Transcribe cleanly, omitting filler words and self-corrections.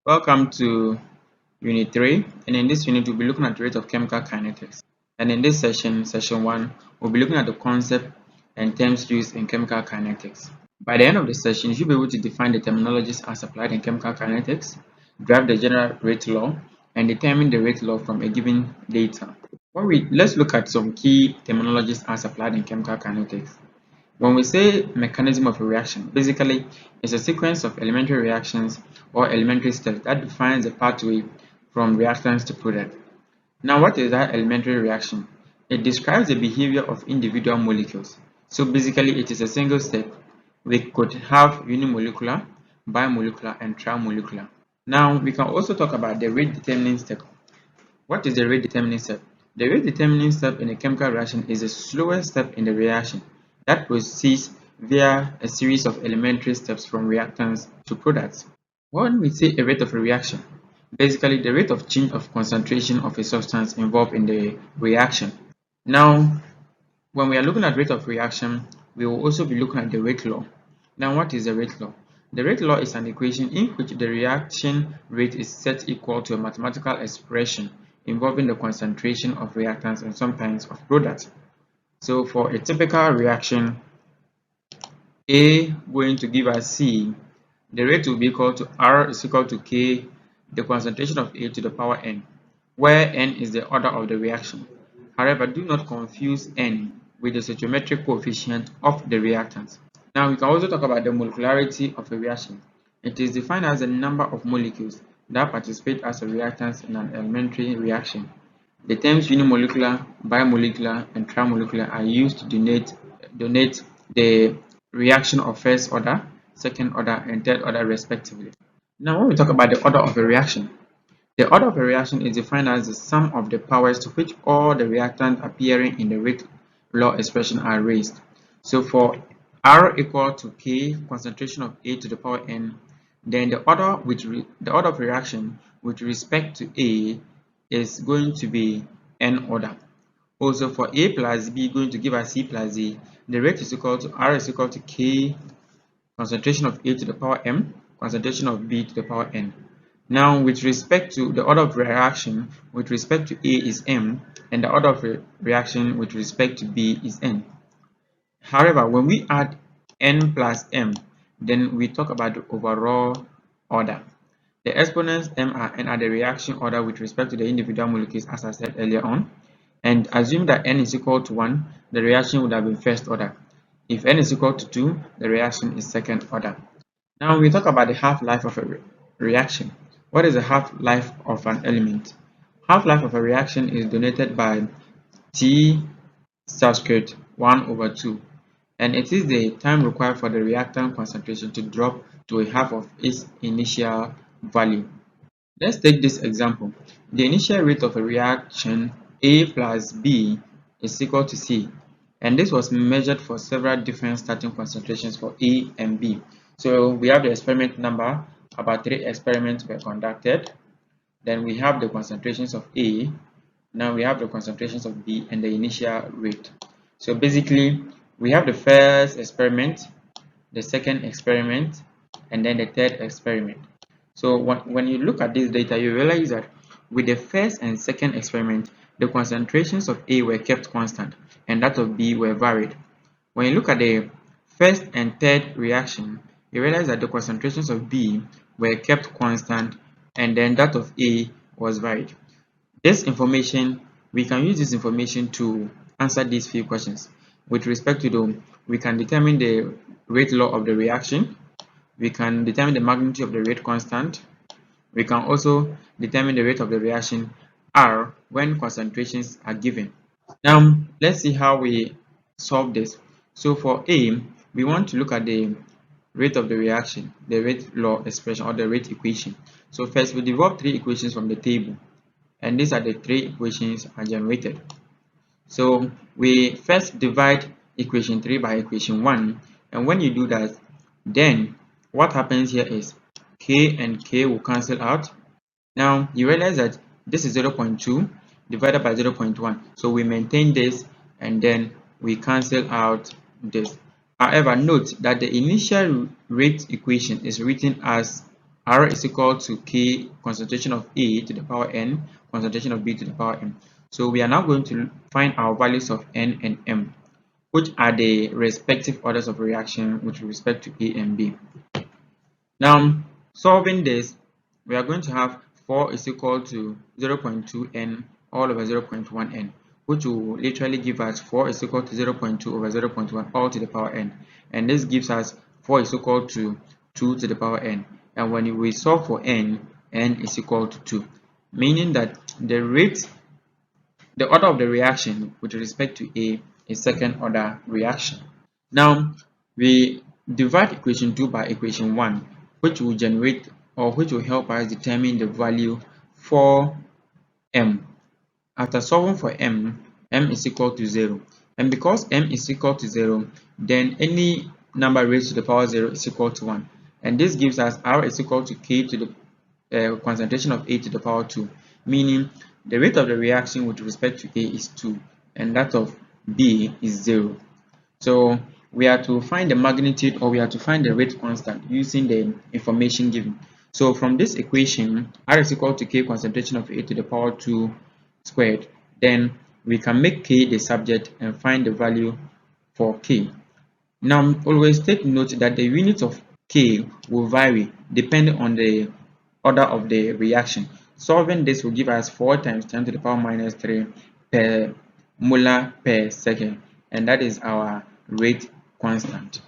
Welcome to Unit 3, and in this unit we'll be looking at the rate of chemical kinetics. And in this session 1, we'll be looking at the concept and terms used in chemical kinetics. By the end of the session, you should be able to define the terminologies as applied in chemical kinetics, derive the general rate law, and determine the rate law from a given data. Let's look at some key terminologies as applied in chemical kinetics. When we say mechanism of a reaction, basically it's a sequence of elementary reactions or elementary steps that defines the pathway from reactants to product. Now, what is that elementary reaction? It describes the behavior of individual molecules. So basically it is a single step. We could have unimolecular, bimolecular, and trimolecular. Now we can also talk about the rate determining step. What is the rate determining step? The rate determining step in a chemical reaction is the slowest step in the reaction that proceeds via a series of elementary steps from reactants to products. When we say a rate of a reaction, basically the rate of change of concentration of a substance involved in the reaction. Now, when we are looking at rate of reaction, we will also be looking at the rate law. Now, what is the rate law? The rate law is an equation in which the reaction rate is set equal to a mathematical expression involving the concentration of reactants and sometimes of products. So for a typical reaction, A going to give us C, the rate will be equal to R is equal to K, the concentration of A to the power N, where N is the order of the reaction. However, do not confuse N with the stoichiometric coefficient of the reactants. Now, we can also talk about the molecularity of a reaction. It is defined as the number of molecules that participate as reactants in an elementary reaction. The terms unimolecular, bimolecular, and trimolecular are used to denote the reaction of first order, second order, and third order respectively. Now, when we talk about the order of a reaction, the order of a reaction is defined as the sum of the powers to which all the reactants appearing in the rate law expression are raised. So for R equal to K, concentration of A to the power N, then the order of reaction with respect to A is going to be N order. Also for A plus B going to give us C plus A, the rate is equal to R is equal to K, concentration of A to the power M, concentration of B to the power N. Now, with respect to the order of reaction with respect to A is M, and the order of reaction with respect to B is N. However, when we add N plus M, then we talk about the overall order. The exponents M and N are the reaction order with respect to the individual molecules, as I said earlier on. And assume that N is equal to 1, the reaction would have been first order. If N is equal to 2, the reaction is second order. Now we talk about the half-life of a reaction. What is the half-life of an element? Half-life of a reaction is denoted by T subscript 1 over 2, and it is the time required for the reactant concentration to drop to a half of its initial value. Let's take this example. The initial rate of a reaction A plus B is equal to C, and this was measured for several different starting concentrations for A and B. So we have the experiment number, about 3 experiments were conducted. Then we have the concentrations of A, now we have the concentrations of B and the initial rate. So basically we have the first experiment, the second experiment, and then the third experiment. So when you look at this data, you realize that with the first and second experiment, the concentrations of A were kept constant and that of B were varied. When you look at the first and third reaction, you realize that the concentrations of B were kept constant and then that of A was varied. This information, we can use this information to answer these few questions. With respect to we can determine the rate law of the reaction, we can determine the magnitude of the rate constant, we can also determine the rate of the reaction R when concentrations are given. Now let's see how we solve this. So for A, we want to look at the rate of the reaction, the rate law expression or the rate equation. So first we develop 3 equations from the table, and these are the 3 equations are generated. So we first divide equation 3 by equation 1, and when you do that, then what happens here is K and K will cancel out. Now you realize that this is 0.2 divided by 0.1, so we maintain this and then we cancel out this. However, note that the initial rate equation is written as R is equal to K concentration of A to the power N, concentration of B to the power M. So we are now going to find our values of N and M, which are the respective orders of reaction with respect to A and B. Now, solving this, we are going to have 4 is equal to 0.2 N all over 0.1 N, which will literally give us 4 is equal to 0.2 over 0.1 all to the power N. And this gives us 4 is equal to 2 to the power N. And when we solve for N, N is equal to 2, meaning that the order of the reaction with respect to A is second order reaction. Now, we divide equation 2 by equation 1, which will generate or which will help us determine the value for M. After solving for M, M is equal to 0. And because M is equal to 0, then any number raised to the power 0 is equal to 1. And this gives us R is equal to K to the concentration of A to the power 2, meaning the rate of the reaction with respect to A is 2 and that of B is 0. So we are to find the magnitude, or we are to find the rate constant using the information given. So from this equation, R is equal to K concentration of A to the power 2 squared, then we can make K the subject and find the value for K. Now always take note that the unit of K will vary depending on the order of the reaction. Solving this will give us 4 times 10 to the power minus 3 per molar per second, and that is our rate constant.